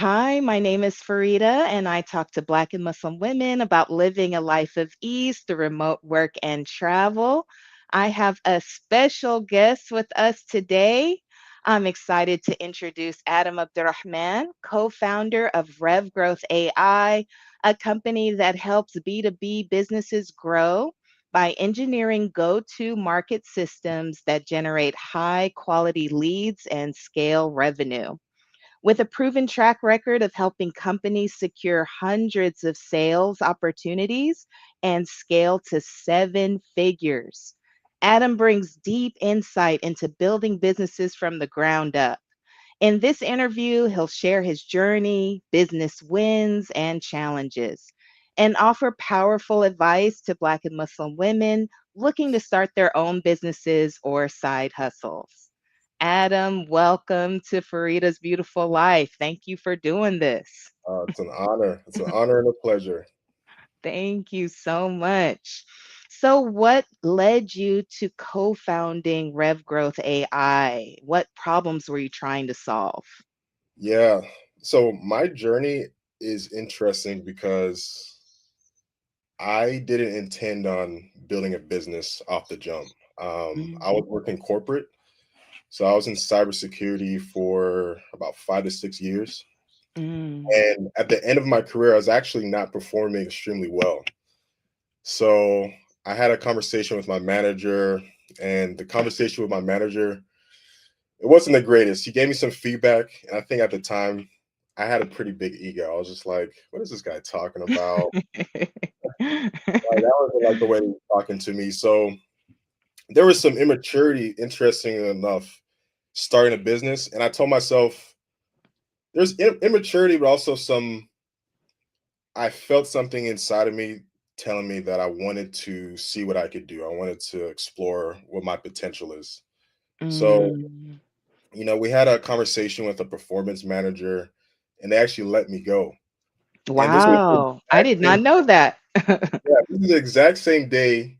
Hi, my name is Farida, and I talk to Black and Muslim women about living a life of ease through remote work and travel. I have a special guest with us today. I'm excited to introduce Adam Abdur-Rahman, co founder of RevGrowth.ai, a company that helps B2B businesses grow by engineering go to market systems that generate high quality leads and scale revenue. With a proven track record of helping companies secure hundreds of sales opportunities and scale to seven figures, Adam brings deep insight into building businesses from the ground up. In this interview, he'll share his journey, business wins, and challenges, and offer powerful advice to Black and Muslim women looking to start their own businesses or side hustles. Adam, welcome to Farida's Beautiful Life. Thank you for doing this. It's an honor. It's an honor and a pleasure. Thank you so much. So, what led you to co founding RevGrowth AI? What problems were you trying to solve? Yeah. So my journey is interesting because I didn't intend on building a business off the jump. I was working corporate, so I was in cybersecurity for about 5 to 6 years. Mm. And at the end of my career, I was actually not performing extremely well. So I had a conversation with my manager, and the conversation with my manager, it wasn't the greatest. He gave me some feedback, and I think at the time I had a pretty big ego. I was just like, "What is this guy talking about?" Like that wasn't like the way he was talking to me. So there was some immaturity, interesting enough, starting a business, and I told myself there's immaturity, but also some. I felt something inside of me telling me that I wanted to see what I could do. I wanted to explore what my potential is. So Mm. we had a conversation with a performance manager, and they actually let me go. And this was the Wow, I exact did not same, know that. yeah, this is the exact same day.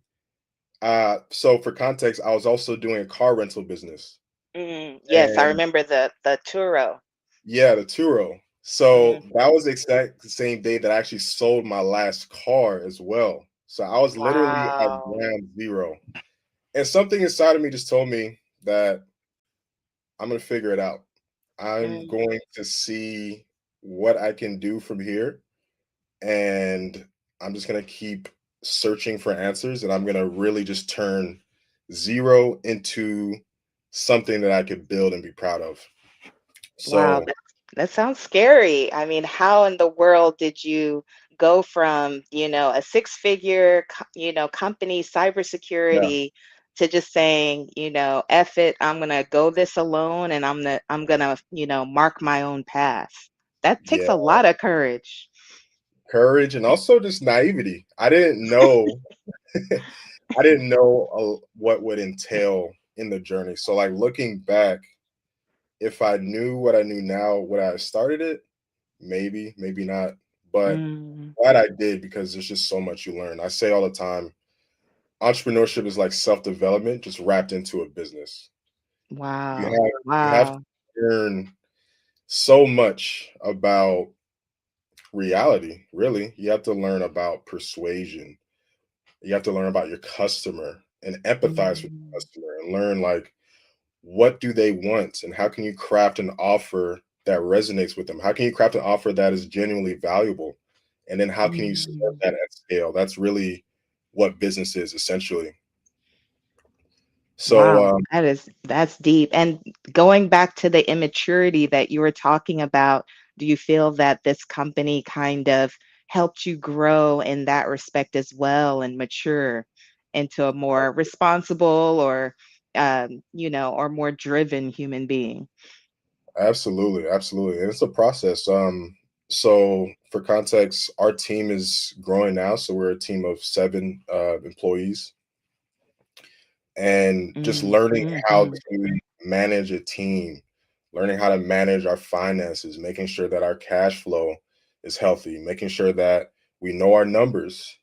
So for context, I was also doing a car rental business, Yes, I and remember the Turo. yeah, the Turo. So Mm. that was the exact same day that I actually sold my last car as well. So I was literally at Wow. ground zero, and something inside of me just told me that I'm gonna figure it out. I'm Mm. going to see what I can do from here, and I'm just gonna keep searching for answers, and I'm gonna really just turn zero into something that I could build and be proud of. Wow, So that sounds scary. I mean, how in the world did you go from, a six-figure, company, yeah, cybersecurity, to just saying, F it, I'm gonna go this alone and I'm gonna, mark my own path. That takes yeah, a lot of courage. courage and also just naivety. I didn't know, I didn't know what would entail in the journey. So like looking back, if I knew what I knew now, would I have started it? Maybe, maybe not. But Mm, glad I did because there's just so much you learn. I say all the time, entrepreneurship is like self-development just wrapped into a business. You wow. have to Wow. learn so much about reality, really. You have to learn about persuasion. You have to learn about your customer and empathize with the Mm, customer and learn like what do they want and how can you craft an offer that resonates with them? How can you craft an offer that is genuinely valuable? And then how can you serve mm. that at scale? That's really what business is essentially. So Wow, that's deep. And going back to the immaturity that you were talking about, do you feel that this company kind of helped you grow in that respect as well and mature into a more responsible or or more driven human being? absolutely, absolutely. And it's a process. So for context, our team is growing now. So we're a team of seven employees and just Mm, learning how mhm. to manage a team, learning how to manage our finances, making sure that our cash flow is healthy, making sure that we know our numbers.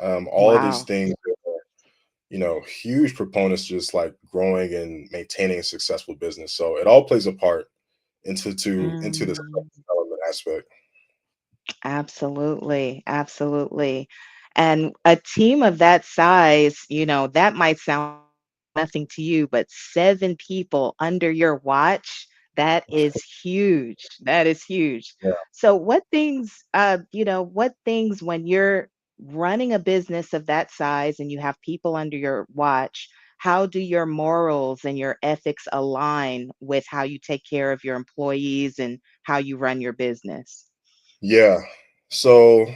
All of these Wow. things, huge proponents just like growing and maintaining a successful business. So it all plays a part into the Mm. development aspect. Absolutely, absolutely. And a team of that size, that might sound nothing to you, but 7 people under your watch, that is huge. That is huge. Yeah. So what things when you're running a business of that size and you have people under your watch, how do your morals and your ethics align with how you take care of your employees and how you run your business? Yeah. So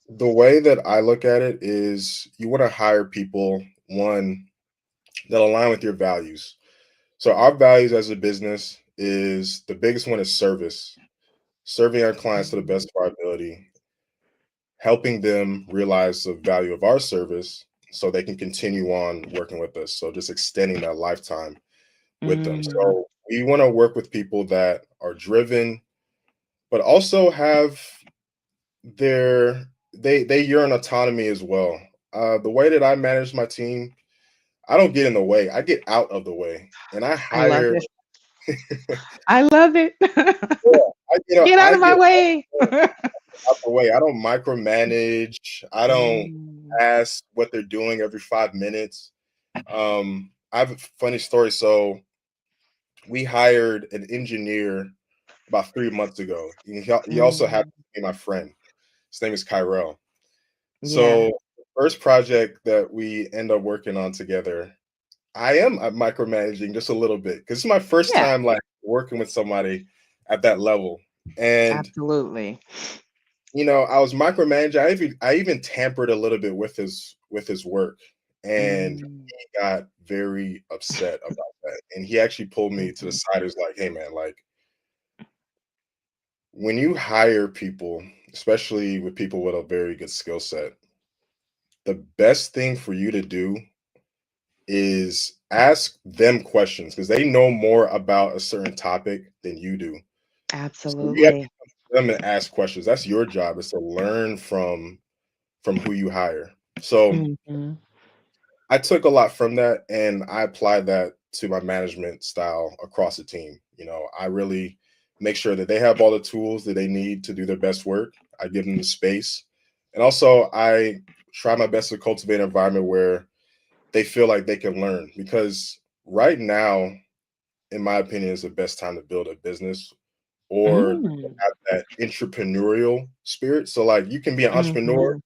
the way that I look at it is you want to hire people, one, that align with your values. So our values as a business is the biggest one is service, serving our clients to the Mhm. best of our ability, helping them realize the value of our service so they can continue on working with us. So just extending that lifetime with them. Mm, So we want to work with people that are driven, but also have they yearn autonomy as well. The way that I manage my team, I don't get in the way. I get out of the way, and I I love hire. it. I love it. Get out I of my get way. out the way. I don't micromanage. I don't Mm, ask what they're doing every 5 minutes. I have a funny story. So we hired an engineer about 3 months ago. He also mm, happened to be my friend. His name is Kyrell. yeah, So the first project that we end up working on together, I am micromanaging just a little bit because it's my first yeah, time like working with somebody at that level. And absolutely. I was micromanaging. I even tampered a little bit with his work, and Mm, he got very upset about that. And he actually pulled me to the mhm. side. He was like, "Hey, man, like when you hire people, especially with people with a very good skill set, the best thing for you to do is ask them questions because they know more about a certain topic than you do. So you have to Absolutely. come to them and ask questions. That's your job is to learn from who you hire. So Mhm. I took a lot from that and I applied that to my management style across the team. I really make sure that they have all the tools that they need to do their best work. I give them the space. And also I try my best to cultivate an environment where they feel like they can learn because right now, in my opinion, is the best time to build a business or Mm, have that entrepreneurial spirit. So like you can be an entrepreneur, mhm.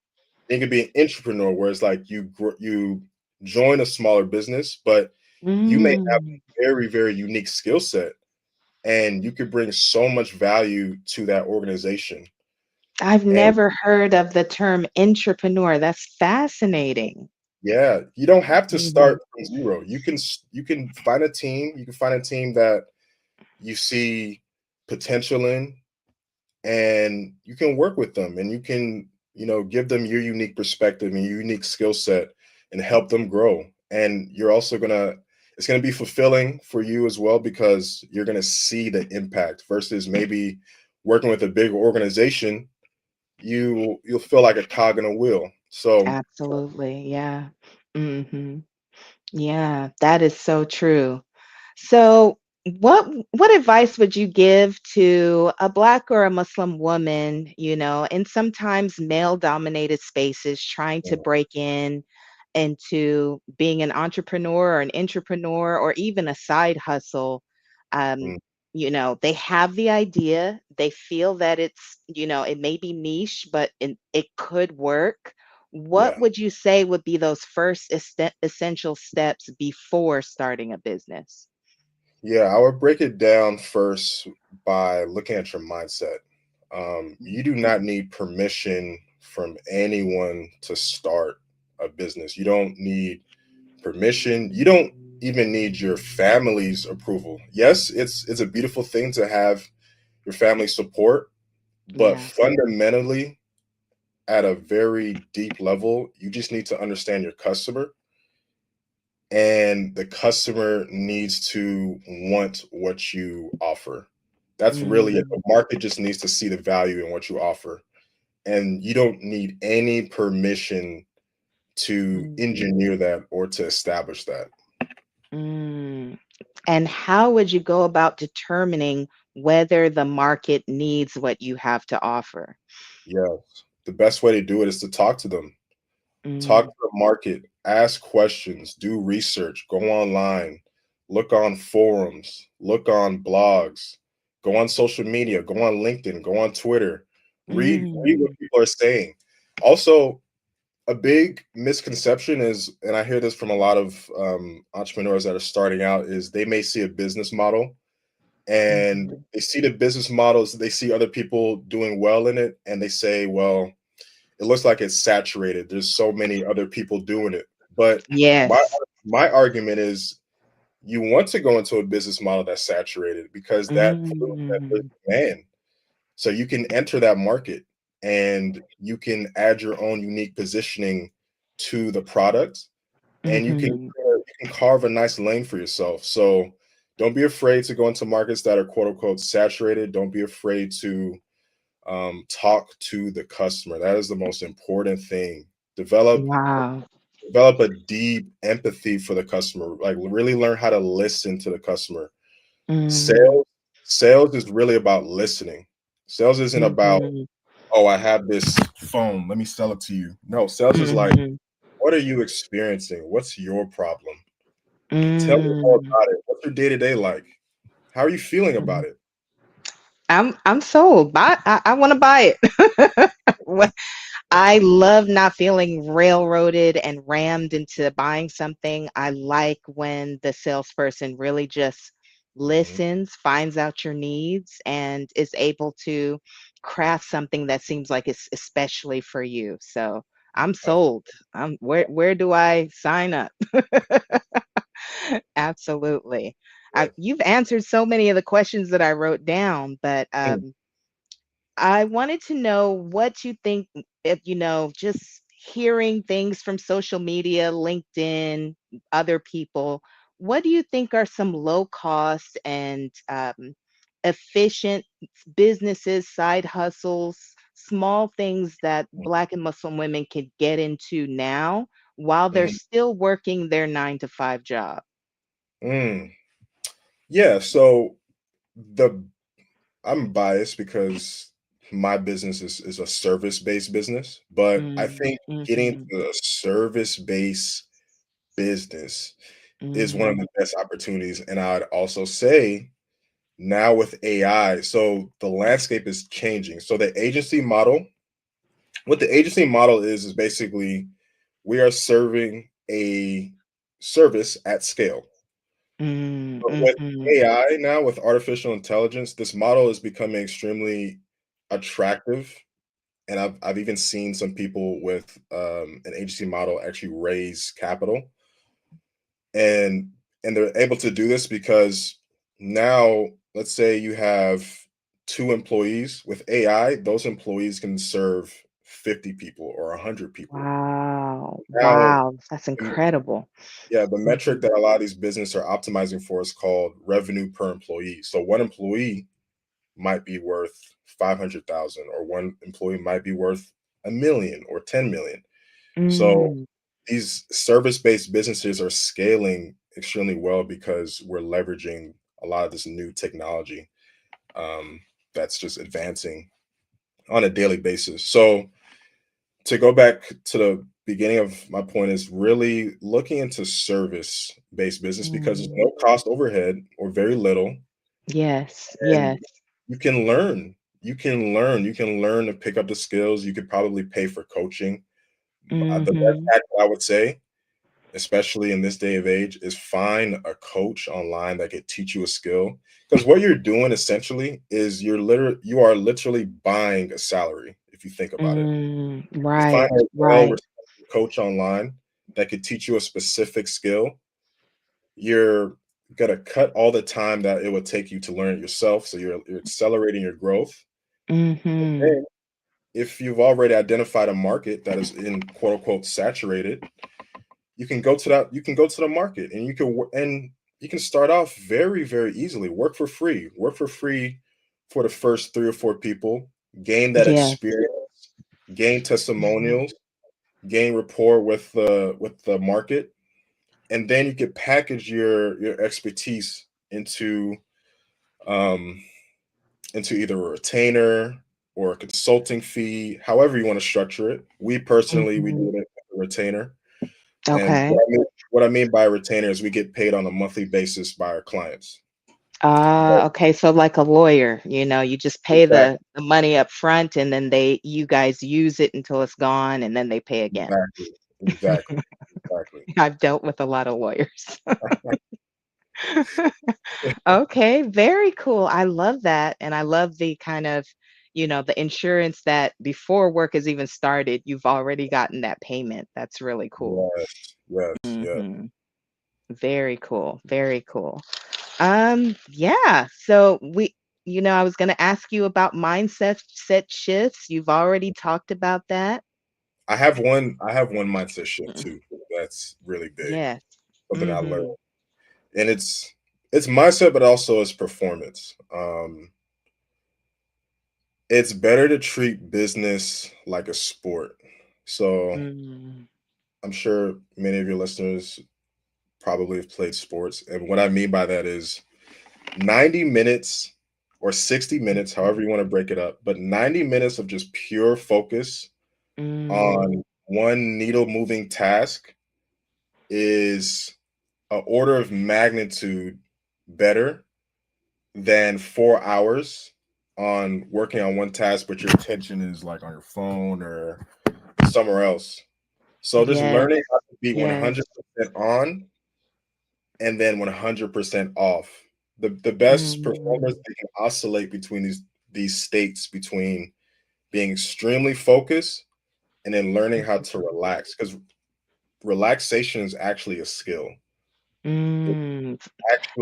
you can be an entrepreneur where it's like you join a smaller business, but you may have Mm. a very, very unique skill set and you could bring so much value to that organization. I've And never heard of the term entrepreneur. That's fascinating. yeah, you don't have to Mhm. start from zero. You can find a team. You can find a team that you see potential in, and you can work with them, and you can give them your unique perspective and your unique skill set, and help them grow. And you're also gonna it's gonna be fulfilling for you as well because you're gonna see the impact versus maybe working with a big organization. You'll feel like a cog in a wheel. So Absolutely. Yeah. Mhm. Yeah, that is so true. So, what advice would you give to a Black or a Muslim woman, in sometimes male-dominated spaces trying to break into being an entrepreneur or an entrepreneur or even a side hustle? Um, mm, they have the idea, they feel that it may be niche, but it could work. What yeah. would you say would be those first essential steps before starting a business? Yeah, I would break it down first by looking at your mindset. You do not need permission from anyone to start a business. You don't need permission. You don't even need your family's approval. Yes, it's a beautiful thing to have your family support, but Yeah. fundamentally, at a very deep level, you just need to understand your customer, and the customer needs to want what you offer. That's really it. Mm, The market just needs to see the value in what you offer. And you don't need any permission to mm, engineer that or to establish that. mm. And how would you go about determining whether the market needs what you have to offer? Yes. The best way to do it is to talk to them. Talk Mm, to the market, ask questions, do research, go online, look on forums, look on blogs, go on social media, go on LinkedIn, go on Twitter, read what mm, people are saying. Also, a big misconception is, and I hear this from a lot of entrepreneurs that are starting out, is they may see a business model and mhm. they see the business models, they see other people doing well in it, and they say, well, it looks like it's saturated. There's so many other people doing it. But my Yes. my argument is you want to go into a business model that's saturated because that proves that there's Mm, demand. So you can enter that market and you can add your own unique positioning to the product and mhm. you can carve a nice lane for yourself. So don't be afraid to go into markets that are quote unquote saturated. Don't be afraid to talk to the customer. That is the most important thing. Develop Wow. develop a deep empathy for the customer. Like really learn how to listen to the customer. Mm, Sales is really about listening. Sales isn't about, mhm, oh, I have this phone, let me sell it to you. No, sales is like, mhm, what are you experiencing? What's your problem? Tell me more mm, about it. What's your day-to-day like? How are you feeling about mm. it? I'm sold. I want to buy it. I love not feeling railroaded and rammed into buying something. I like when the salesperson really just Mhm. listens, finds out your needs, and is able to craft something that seems like it's especially for you. So I'm sold. Where do I sign up? Absolutely. Absolutely. You've answered so many of the questions that I wrote down, but Mm, I wanted to know what you think if just hearing things from social media, LinkedIn, other people, what do you think are some low cost and efficient businesses, side hustles, small things that Black and Muslim women could get into now while they're mhm, still working their 9 to 5 job? mm. Yeah, so the I'm biased because my business is a service-based business, but I Mm, think getting mhm, to a service-based business is one of mm, the best opportunities. And I'd also say now with AI, so the landscape is changing. So the agency model, what the agency model is basically we are serving a service at scale. mm, But with mhm, AI now, with artificial intelligence, this model is becoming extremely attractive. And I've even seen some people with an agency model actually raise capital, and they're able to do this because now, let's say you have 2 employees with AI, those employees can serve 50 people or 100 people. wow, Now, wow, that's incredible. yeah, the metric Mhm, that a lot of these businesses are optimizing for is called revenue per employee. So one employee might be worth 500,000 or one employee might be worth a million or 10 million. So mm, these service-based businesses are scaling extremely well because we're leveraging a lot of this new technology um, that's just advancing on a daily basis. So to go back to the beginning of my point is really looking into service-based business because there's mm. no cost overhead or very little, Yes, and yes. you can learn. You can learn to pick up the skills. You could probably pay for coaching. The best Mhm, tactic I would say, especially in this day of age, is find a coach online that could teach you a skill. Because what you're doing essentially is you are literally buying a salary if you think about it. You find right, a right. well-respected coach online that could teach you a specific skill. You're gonna cut all the time that it would take you to learn it yourself. So you're accelerating your growth. Mhm, And if you've already identified a market that is in quote unquote saturated, you can go to the market and you can start off very easily. Work for free for the first 3 or 4 people, gain that yes. experience, gain Mhm, testimonials, gain rapport with the market, and then you could package your expertise um, into either a retainer or a consulting fee, however you want to structure it. We personally, we Mhm. do it as a retainer. And Okay. what I mean by retainer is we get paid on a monthly basis by our clients. But Okay, so like a lawyer, you just pay the exactly, the money up front and then you guys use it until it's gone and then they pay again. exactly, exactly, exactly. I've dealt with a lot of lawyers. Okay, very cool. I love that. And I love the kind of, the insurance that before work has even started, you've already gotten that payment. That's really cool. Yes, yes, yes. Mhm. Very cool. Very cool. Yeah. So I was going to ask you about mindset set shifts. You've already talked about that. I have one mindset shift Mm. too. That's really big. Yes. Something I learned. Mhm. And it's mindset, but also it's performance. It's better to treat business like a sport. So Mm. I'm sure many of your listeners probably have played sports. And what I mean by that is 90 minutes or 60 minutes, however you want to break it up, but 90 minutes of just pure focus Mm. on one needle moving task is an order of magnitude better than 4 hours on working on one task, but your attention is like on your phone or somewhere else. So just Yes. learning how to be Yes. 100% on and then 100% off. The best performers, Mm. they can oscillate between these states between being extremely focused and then learning how to relax, because relaxation is actually a skill. It's Mm.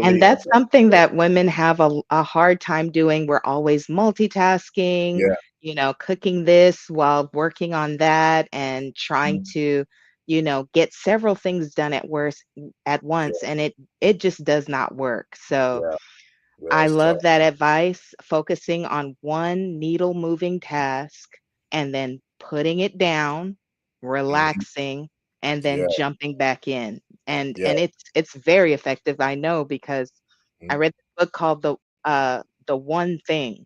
And actually a that's something that women have a hard time doing. We're always multitasking, yeah. cooking this while working on that and trying Mhm. to, get several things done at once, Yeah, and it just does not work. So yeah, yeah, I it's tough. love that advice, focusing on one needle moving task and then putting it down, Mhm. relaxing, and then Yeah, jumping back in. And yeah, and it's very effective, I know, because I mhm, read this book called The One Thing.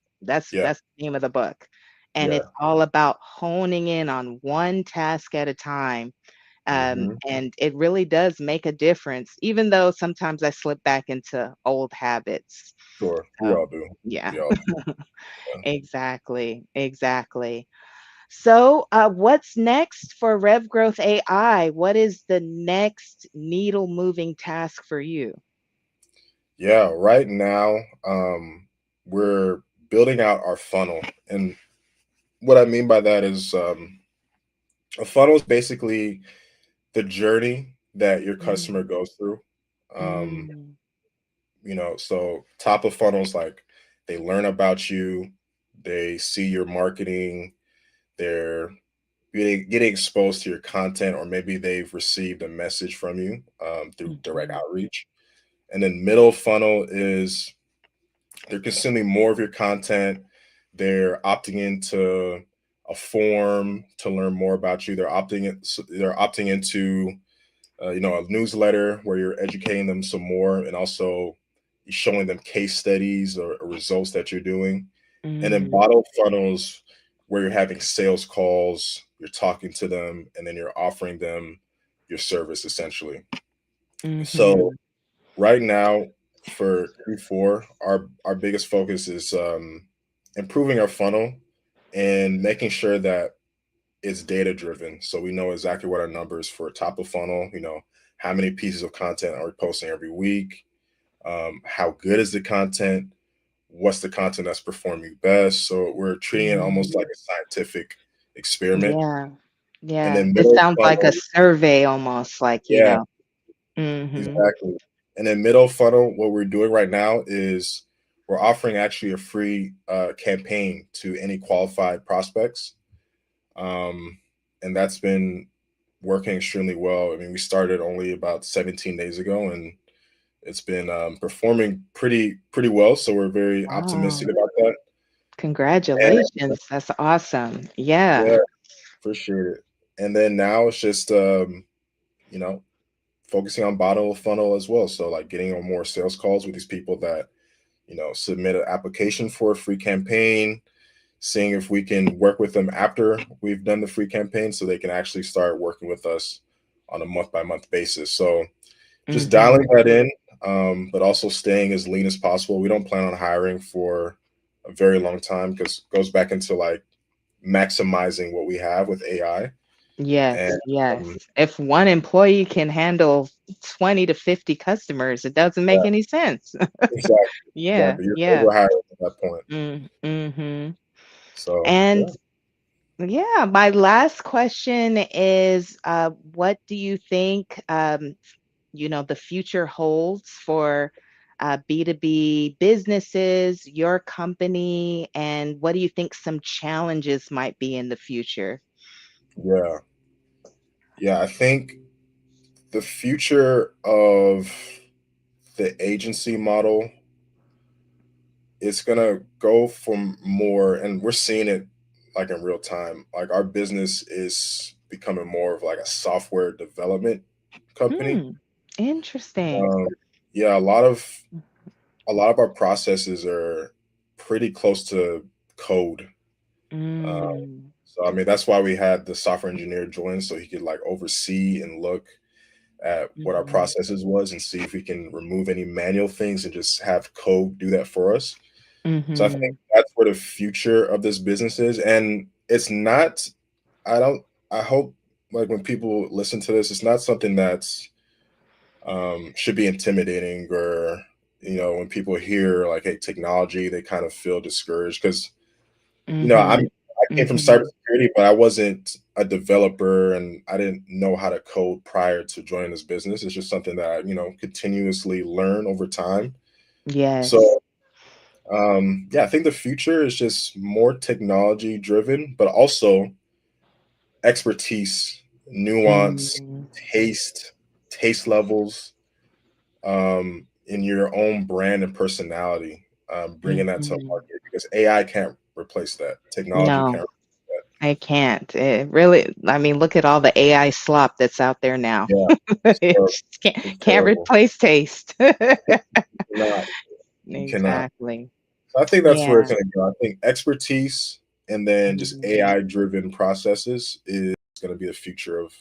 yeah, That's the name of the book. And yeah, it's all about honing in on one task at a time. mhm. And it really does make a difference, even though sometimes I slip back into old habits. Sure, we So, all do. yeah, We all do. Yeah. exactly, exactly. So, what's next for RevGrowth AI? What is the next needle moving task for you? Yeah, right now, we're building out our funnel, and what I mean by that is, a funnel is basically the journey that your customer Mm, goes through. Um, mm, so top of funnels, like they learn about you, they see your marketing, they're getting exposed to your content, or maybe they've received a message from you through direct mhm, outreach. And then middle funnel is they're consuming more of your content. They're opting into a form to learn more about you. They're opting into a newsletter where you're educating them some more, and also showing them case studies or results that you're doing. And then mm, bottom funnels where you're having sales calls, you're talking to them, and then you're offering them your service essentially. So mhm, right now for Q4, our biggest focus is improving our funnel and making sure that it's data driven. So we know exactly what our numbers for top of funnel, how many pieces of content are we posting every week, how good is the content, what's the content that's performing best. So we're treating it almost like mm. a scientific experiment. Yeah, And yeah. then This middle sounds like a funnel, survey almost, like, yeah, Mhm, exactly. And then middle funnel, what we're doing right now is we're offering actually a free campaign to any qualified prospects. Um, and that's been working extremely well. I mean, we started only about 17 days ago, and it's been performing pretty well. So we're very optimistic wow. about that. And Congratulations. That's awesome. yeah, Yeah. appreciate it. And then now it's just you know focusing on bottom of funnel as well. So like getting on more sales calls with these people that, submit an application for a free campaign, seeing if we can work with them after we've done the free campaign so they can actually start working with us on a month by month basis. So just dialing Mhm. that in, but also staying as lean as possible. We don't plan on hiring for a very long time because it goes back into like maximizing what we have with AI. And Yes, yes. um, If one employee can handle 20 to 50 customers, it doesn't make yeah, any sense. exactly, Yeah, exactly. You're yeah. overhiring at that point. Mhm. So And yeah, yeah, my last question is, what do you think, the future holds for B2B businesses, your company, and what do you think some challenges might be in the future? yeah, yeah. I think the future of the agency model is gonna go from more, and we're seeing it like in real time. Like our business is becoming more of like a software development company. Hmm, interesting. Um, yeah, a lot of our processes are pretty close to code. Um, Mm, so I mean that's why we had the software engineer join so he could like oversee and look at what our mhm, processes was and see if we can remove any manual things and just have code do that for us. So I think mhm, that's where the future of this business is. And it's not, I don't, I hope like when people listen to this, it's not something that's should be intimidating or, when people hear like, hey, technology, they kind of feel discouraged because, mhm, I came from mhm. cybersecurity, but I wasn't a developer and I didn't know how to code prior to joining this business. It's just something that I, continuously learn over time. Yes. So yeah, I think the future is just more technology driven, but also expertise, nuance, Mm, taste, taste levels, in your own brand and personality, bringing that to the mhm. market because AI can't replace that. Technology No, can't replace I can't. It really, I mean, look at all the AI slop that's out there now. that. Yeah, it's It terrible. just can't, It's can't terrible. replace taste. You cannot. You cannot. Exactly. So I think that's where Yeah. it's going to go. I think expertise and then just Mhm, AI driven processes is going to be the future of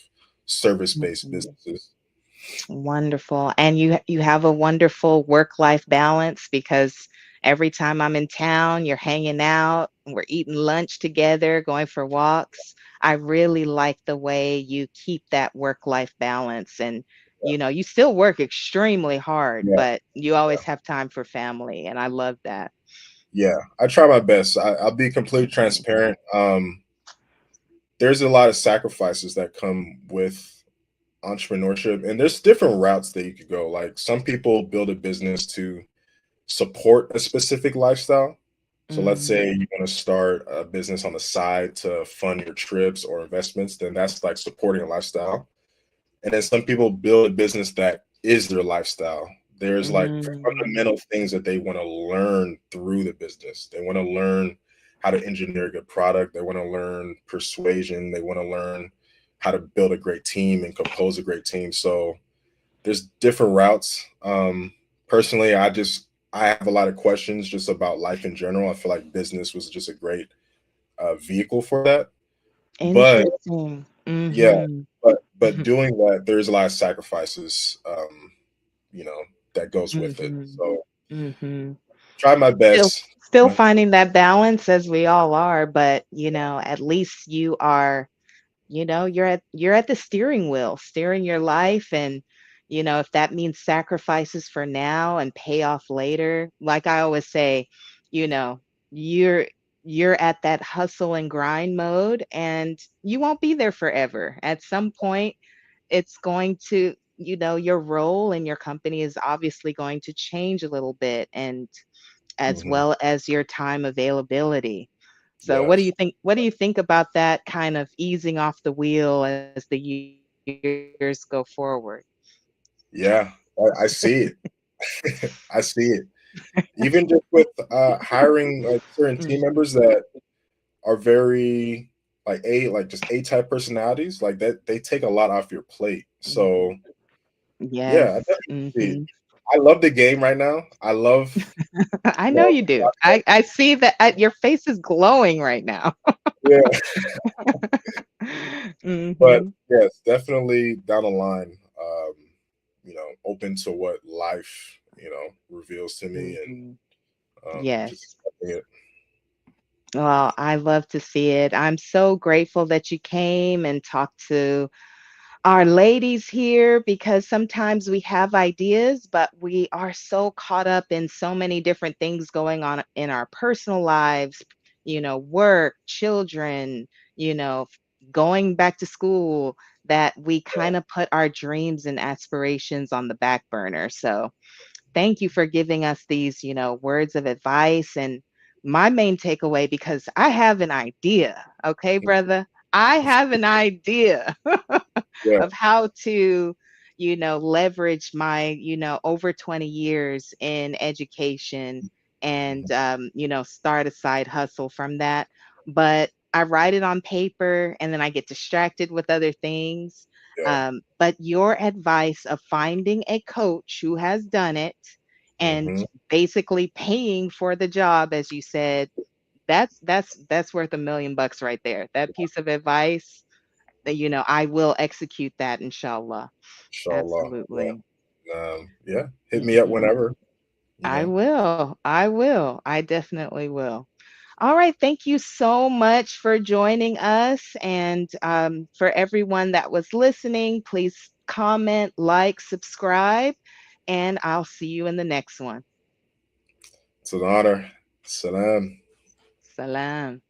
service based mhm. businesses. Wonderful. And you have a wonderful work-life balance because every time I'm in town, you're hanging out, we're eating lunch together, going for walks. I really like the way you keep that work-life balance and you still work extremely hard, Yeah, but you yeah, always have time for family, and I love that. yeah. I try my best. I'll be completely Mhm. transparent. There's a lot of sacrifices that come with entrepreneurship, and there's different routes that you could go. Like some people build a business to support a specific lifestyle. So let's say Mm, you want to start a business on the side to fund your trips or investments, then that's like supporting a lifestyle. And then some people build a business that is their lifestyle. There's like mm, fundamental things that they want to learn through the business. They want to learn how to engineer a good product. They want to learn persuasion. They want to learn how to build a great team and compose a great team. So there's different routes. Personally, I have a lot of questions just about life in general. I feel like business was just a great vehicle for that. But interesting. yeah, Mhm. but doing that, there's a lot of sacrifices, you know, that goes with it. Mhm. So Mhm. try my Still best. still finding that balance as we all are, but, at least you are, you're at the steering wheel, steering your life and, if that means sacrifices for now and payoff later, like I always say, you know, you're you're at that hustle and grind mode and you won't be there forever. At some point, it's going to, your role in your company is obviously going to change a little bit and as Mhm. well as your time availability. So Yes. what do you think about that kind of easing off the wheel as the years go forward? Yeah, I see it. I see it. Even just with hiring like certain team Mhm, members that are very like just A type personalities, like that they take a lot off your plate. mhm. So Yeah, I Yes. definitely see. Mhm. I love the game right now. I love, I you know know, you do. I see that your face is glowing right now. yeah, but Mhm. yes, definitely down the line, open to what life, reveals to me, and Mhm. just Yes. accepting it. Well, I love to see it. I'm so grateful that you came and talked to our ladies here because sometimes we have ideas, but we are so caught up in so many different things going on in our personal lives, work, children, going back to school, that we kind of put our dreams and aspirations on the back burner. So, thank you for giving us these, words of advice. And my main takeaway, because I have an idea, okay, brother? I have an idea Yeah. of how to, leverage my, over 20 years in education and, start a side hustle from that. But I write it on paper and then I get distracted with other things. Yeah. But your advice of finding a coach who has done it and Hmm. basically paying for the job, as you said, that's worth $1 million right there. That piece of advice, that I will execute that, inshallah. Inshallah. Absolutely. Yeah. Yeah. Hit me up Mhm. whenever. You I know. will. I will. I definitely will. All right. Thank you so much for joining us. And for everyone that was listening, please comment, like, subscribe, and I'll see you in the next one. It's an honor. Salam. Salam.